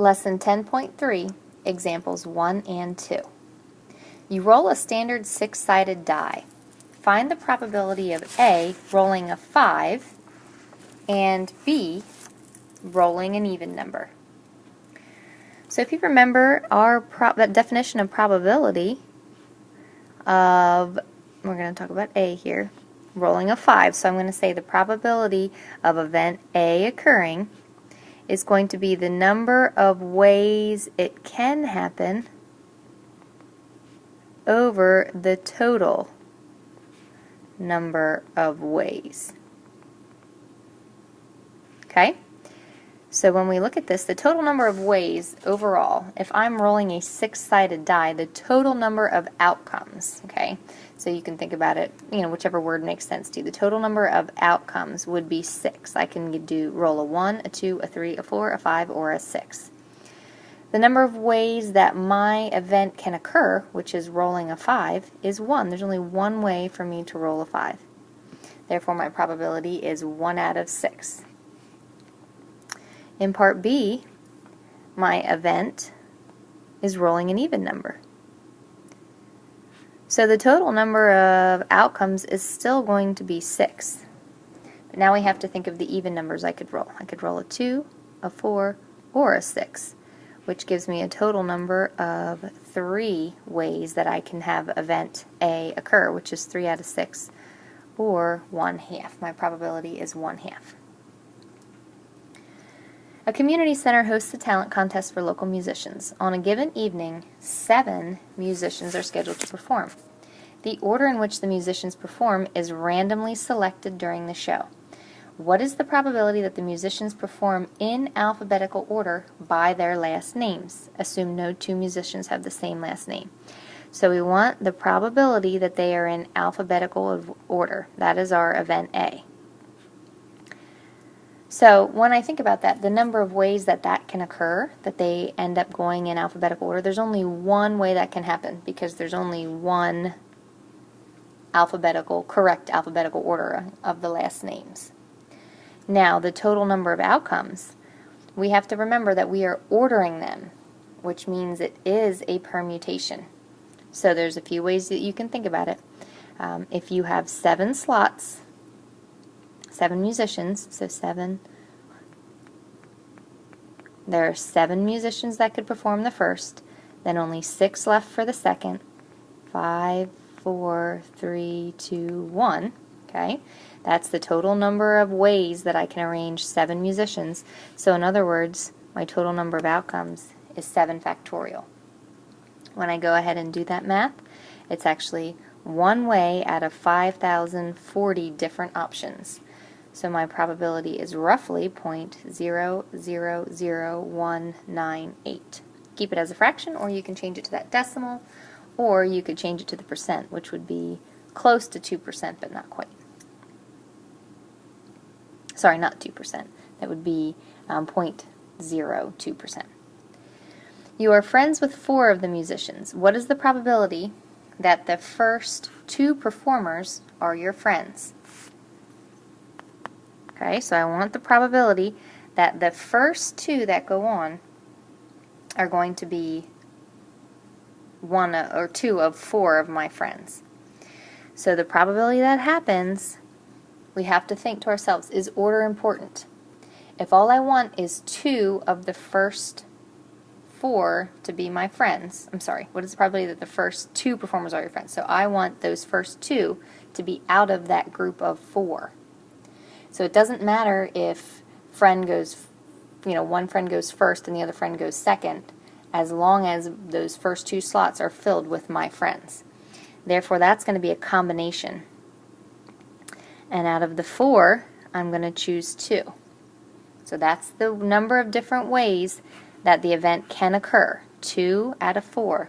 Lesson 10.3, Examples 1 and 2. You roll a standard six-sided die. Find the probability of A, rolling a 5, and B, rolling an even number. So if you remember that definition of probability of, we're going to talk about A here, rolling a 5. So I'm going to say the probability of event A occurring is going to be the number of ways it can happen over the total number of ways. Okay? So when we look at this, the total number of ways overall, if I'm rolling a six-sided die, the total number of outcomes, okay? So you can think about it, whichever word makes sense to you. The total number of outcomes would be 6. I can roll a 1, a 2, a 3, a 4, a 5, or a 6. The number of ways that my event can occur, which is rolling a 5, is 1. There's only one way for me to roll a 5. Therefore, my probability is 1 out of 6. In part B, my event is rolling an even number. So the total number of outcomes is still going to be 6. But now we have to think of the even numbers I could roll. I could roll a 2, a 4, or a 6, which gives me a total number of 3 ways that I can have event A occur, which is 3 out of 6, or 1/2. My probability is 1/2. A community center hosts a talent contest for local musicians. On a given evening, 7 musicians are scheduled to perform. The order in which the musicians perform is randomly selected during the show. What is the probability that the musicians perform in alphabetical order by their last names? Assume no 2 musicians have the same last name. So we want the probability that they are in alphabetical order. That is our event A. So when I think about that, the number of ways that can occur, that they end up going in alphabetical order, there's only one way that can happen because there's only one correct alphabetical order of the last names. Now, the total number of outcomes, we have to remember that we are ordering them, which means it is a permutation. So there's a few ways that you can think about it. If you have 7 slots, 7 musicians, so 7. There are 7 musicians that could perform the first, then only 6 left for the second. 5, 4, 3, 2, 1. Okay? That's the total number of ways that I can arrange 7 musicians. So in other words, my total number of outcomes is 7 factorial. When I go ahead and do that math, it's actually 1 way out of 5,040 different options. So my probability is roughly 0.000198. Keep it as a fraction, or you can change it to that decimal, or you could change it to the percent, which would be close to 2%, but not quite. Sorry, not 2%. That would be 0.02%. You are friends with 4 of the musicians. What is the probability that the first 2 performers are your friends? Okay, so I want the probability that the first 2 that go on are going to be 1 or 2 of 4 of my friends. So the probability that happens, we have to think to ourselves, is order important? If all I want is 2 of the first 4 to be my friends, what is the probability that the first 2 performers are your friends? So I want those first 2 to be out of that group of 4. So it doesn't matter if one friend goes first and the other friend goes second, as long as those first 2 slots are filled with my friends. Therefore, that's going to be a combination. And out of the 4, I'm going to choose 2. So that's the number of different ways that the event can occur. 2 out of 4.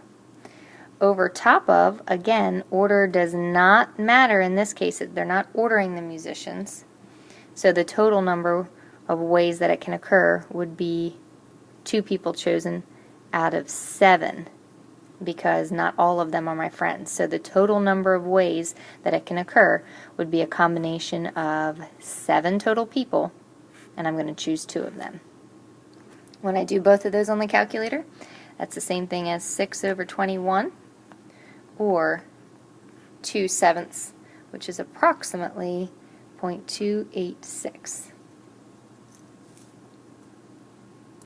Over top of, again, order does not matter in this case. They're not ordering the musicians. So the total number of ways that it can occur would be 2 people chosen out of 7, because not all of them are my friends. So the total number of ways that it can occur would be a combination of 7 total people, and I'm going to choose 2 of them. When I do both of those on the calculator, that's the same thing as 6 over 21, or 2/7, which is approximately 0.286.